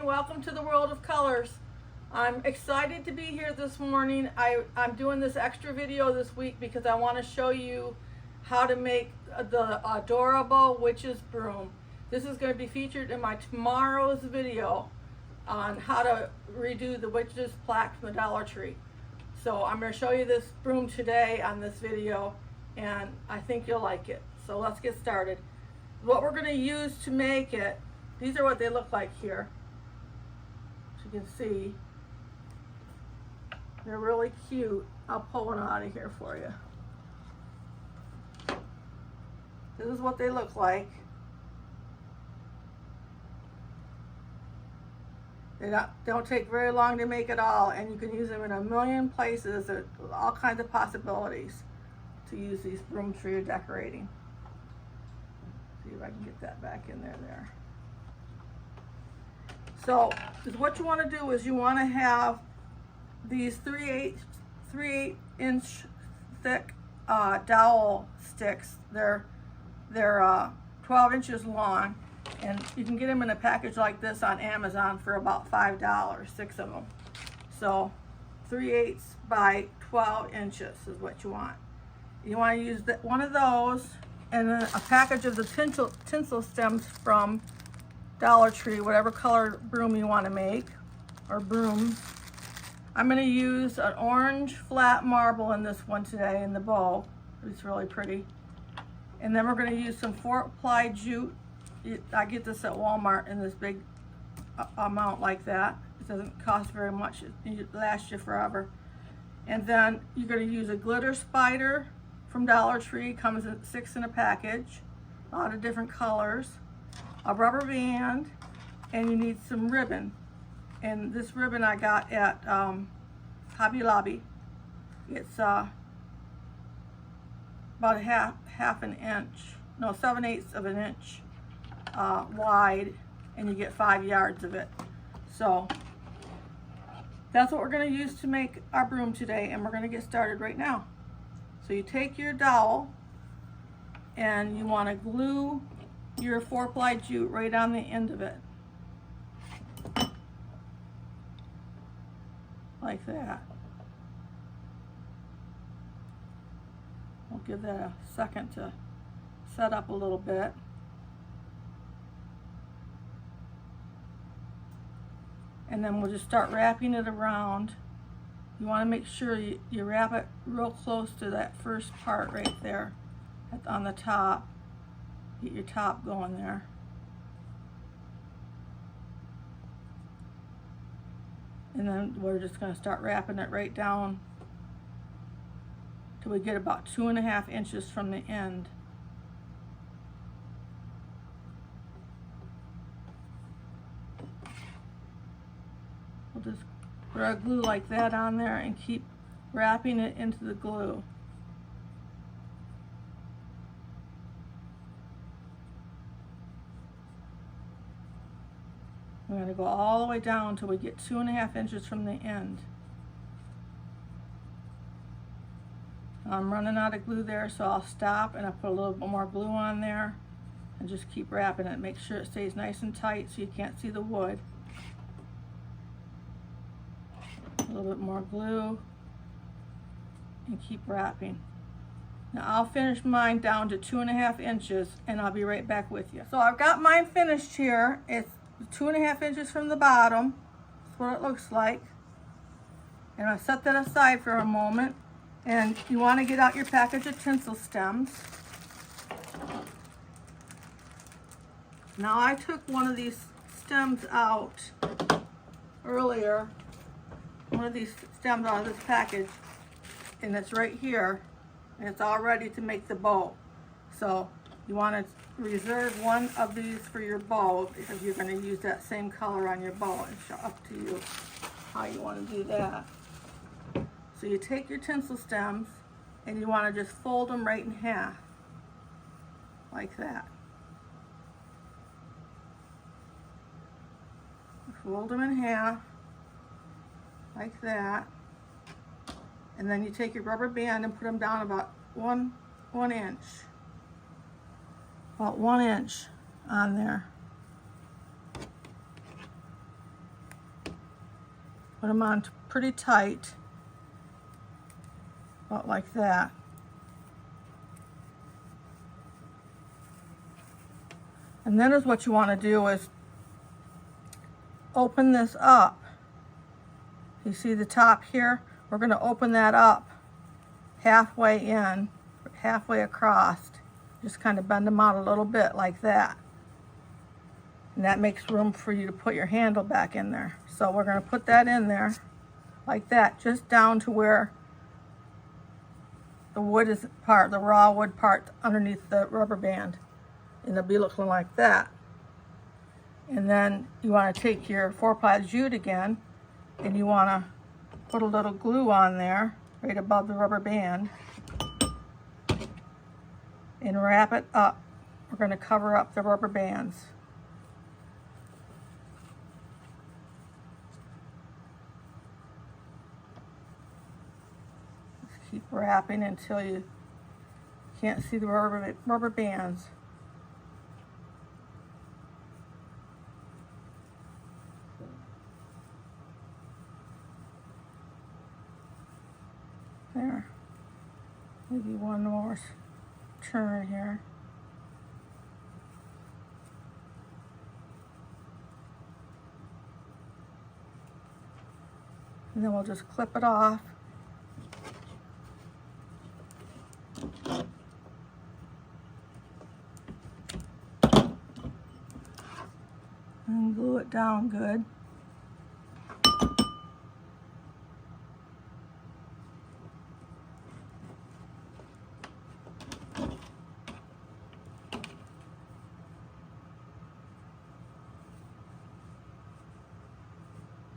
morning. Welcome to the world of colors. I'm excited to be here this morning. I'm doing this extra video this week because I want to show you how to make the Adorable Witch's Broom. This is going to be featured in my tomorrow's video on how to redo the witch's plaque from the Dollar Tree. So I'm going to show you this broom today on this video, and I think you'll like it. So let's get started. What we're going to use to make it, these are what they look like here. As you can see, they're really cute. I'll pull one out of here for you. This is what they look like. They don't take very long to make at all, and you can use them in a million places. There's all kinds of possibilities to use these brooms for your decorating. See if I can get that back in there. So what you want to do is you want to have these 3/8 inch thick dowel sticks. They're 12 inches long, and you can get them in a package like this on Amazon for about $5, 6 of them. So 3/8 by 12 inches is what you want. You want to use one of those, and then a package of the tinsel stems from Dollar Tree, whatever color broom you want to make, or brooms. I'm going to use an orange flat marble in this one today in the bow. It's really pretty. And then we're going to use some 4-ply jute. I get this at Walmart in this big amount like that. It doesn't cost very much. It lasts you forever. And then you're going to use a glitter spider from Dollar Tree. Comes in 6 in a package, a lot of different colors. A rubber band, and you need some ribbon. And this ribbon I got at Hobby Lobby. It's about a half an inch, no, 7/8 of an inch wide, and you get 5 yards of it. So that's what we're going to use to make our broom today, and we're going to get started right now. So you take your dowel, and you want to glue your 4-ply jute right on the end of it, like that. We'll give that a second to set up a little bit. And then we'll just start wrapping it around. You want to make sure you wrap it real close to that first part right there on the top. Get your top going there. And then we're just going to start wrapping it right down till we get about 2.5 inches from the end. We'll just put our glue like that on there and keep wrapping it into the glue. We're going to go all the way down until we get 2.5 inches from the end. I'm running out of glue there, so I'll stop and I'll put a little bit more glue on there and just keep wrapping it. Make sure it stays nice and tight so you can't see the wood. A little bit more glue and keep wrapping. Now I'll finish mine down to 2.5 inches, and I'll be right back with you. So I've got mine finished here. It's 2.5 inches from the bottom. That's what it looks like. And I'll set that aside for a moment. And you want to get out your package of tinsel stems. Now I took one of these stems out earlier. One of these stems out of this package. And it's right here. And it's all ready to make the bow. So you want to reserve one of these for your bow because you're going to use that same color on your bow. It's up to you how you want to do that. So you take your tinsel stems and you want to just fold them right in half, like that. Fold them in half, like that. And then you take your rubber band and put them down about one inch. About 1 inch on there. Put them on pretty tight, about like that. And then is what you want to do is open this up. You see the top here? We're going to open that up halfway in, halfway across. Just kind of bend them out a little bit like that. And that makes room for you to put your handle back in there. So we're going to put that in there like that, just down to where the wood is part, the raw wood part underneath the rubber band. And it'll be looking like that. And then you want to take your 4-ply jute again, and you want to put a little glue on there right above the rubber band and wrap it up. We're going to cover up the rubber bands. Just keep wrapping until you can't see the rubber bands. There. Maybe one more turn here. And then we'll just clip it off. And glue it down good.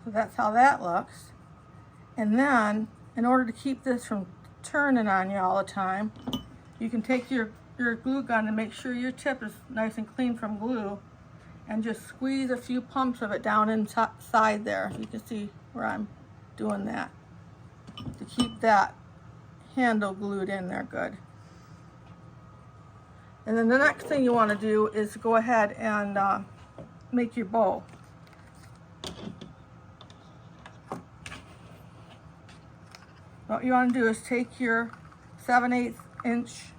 So that's how that looks. And then, in order to keep this from turning on you all the time, you can take your glue gun and make sure your tip is nice and clean from glue, and just squeeze a few pumps of it down inside there. You can see where I'm doing that, to keep that handle glued in there good. And then the next thing you want to do is go ahead and make your bow. What you want to do is take your 7/8 inch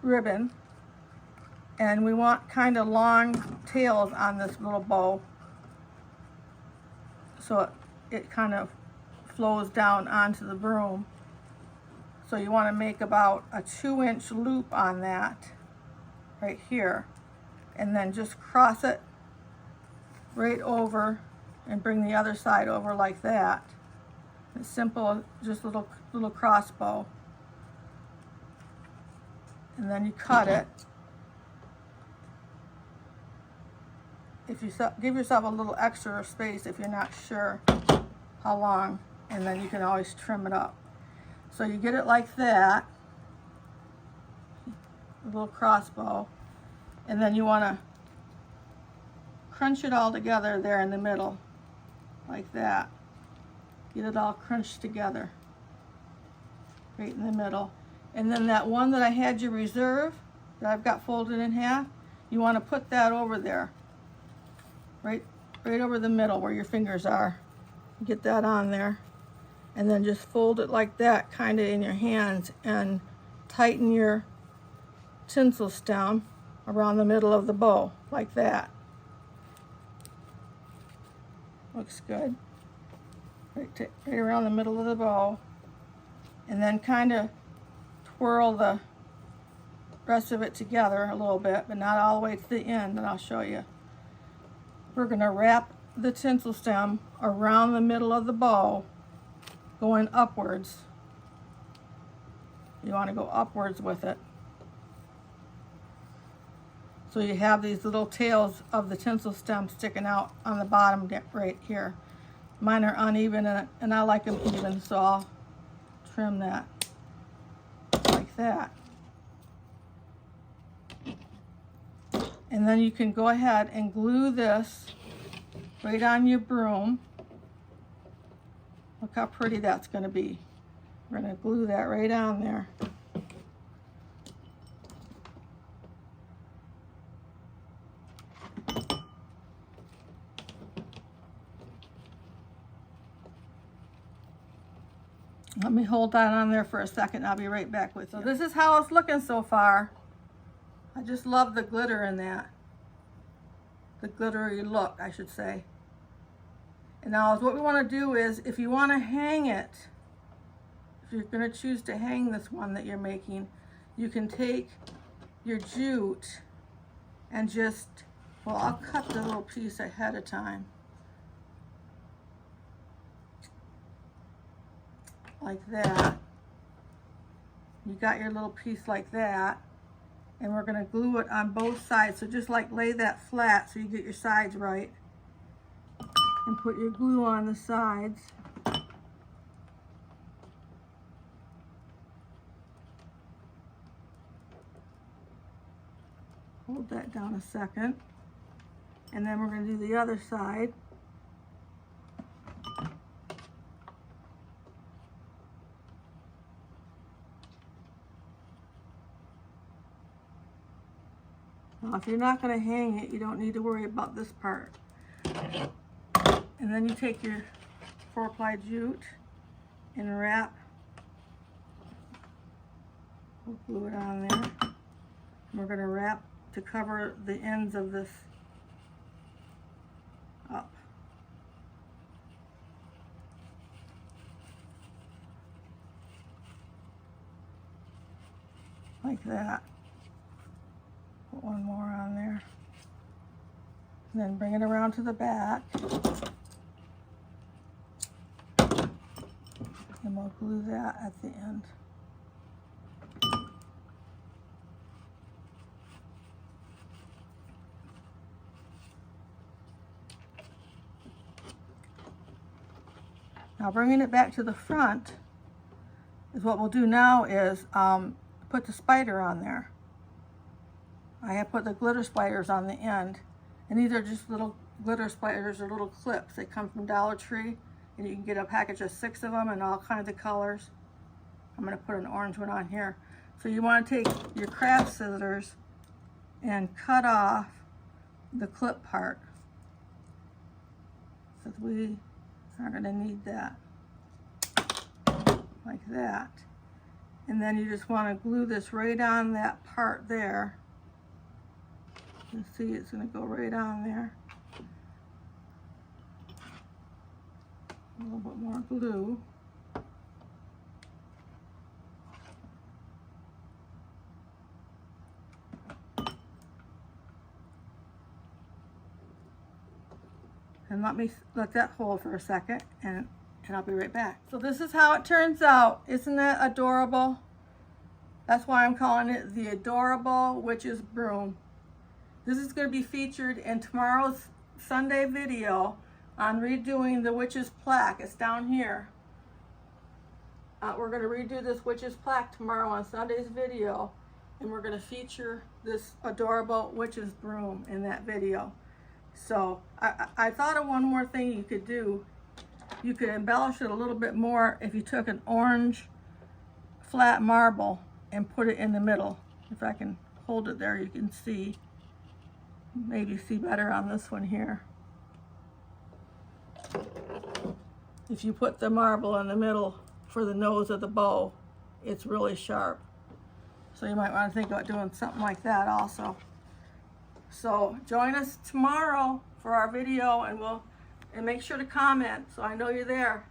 ribbon, and we want kind of long tails on this little bow, so it kind of flows down onto the broom. So you want to make about a 2-inch loop on that right here, and then just cross it right over and bring the other side over like that. It's simple, just little crossbow. And then you cut it. If you give yourself a little extra space if you're not sure how long, and then you can always trim it up. So you get it like that, a little crossbow, and then you want to crunch it all together there in the middle, like that. Get it all crunched together, right in the middle. And then that one that I had you reserve, that I've got folded in half, you want to put that over there, right over the middle where your fingers are. Get that on there, and then just fold it like that, kind of in your hands, and tighten your tinsel stem around the middle of the bow, like that. Looks good. Right around the middle of the bow, and then kind of twirl the rest of it together a little bit, but not all the way to the end, and I'll show you. We're going to wrap the tinsel stem around the middle of the bow, going upwards. You want to go upwards with it. So you have these little tails of the tinsel stem sticking out on the bottom right here. Mine are uneven, and I like them even, so I'll trim that like that. And then you can go ahead and glue this right on your broom. Look how pretty that's going to be. We're going to glue that right on there. Let me hold that on there for a second. I'll be right back with you. So this is how it's looking so far. I just love the glitter in that. The glittery look, I should say. And now what we want to do is, if you want to hang it, if you're going to choose to hang this one that you're making, you can take your jute and just, well, I'll cut the little piece ahead of time. Like that. You got your little piece like that. And we're going to glue it on both sides. So just like lay that flat so you get your sides right. And put your glue on the sides. Hold that down a second. And then we're going to do the other side. Now, if you're not going to hang it, you don't need to worry about this part. And then you take your 4-ply jute and wrap. We'll glue it on there. And we're going to wrap to cover the ends of this up. Like that. Put one more on there. And then bring it around to the back. And we'll glue that at the end. Now bringing it back to the front is what we'll do now is put the spider on there. I have put the glitter spiders on the end, and these are just little glitter spiders or little clips. They come from Dollar Tree, and you can get a package of 6 of them in all kinds of colors. I'm going to put an orange one on here. So you want to take your craft scissors and cut off the clip part, because we are going to need that, like that. And then you just want to glue this right on that part there. You see it's going to go right on there. A little bit more glue. And let that hold for a second, and I'll be right back. So this is how it turns out. Isn't that adorable? That's why I'm calling it the Adorable Witch's Broom. This is going to be featured in tomorrow's Sunday video on redoing the witch's plaque. It's down here. We're going to redo this witch's plaque tomorrow on Sunday's video, and we're going to feature this Adorable Witch's Broom in that video. So I thought of one more thing you could do. You could embellish it a little bit more if you took an orange flat marble and put it in the middle. If I can hold it there, you can see, maybe see better on this one here. If you put the marble in the middle for the nose of the bow, it's really sharp. So you might want to think about doing something like that also. So join us tomorrow for our video, and make sure to comment so I know you're there.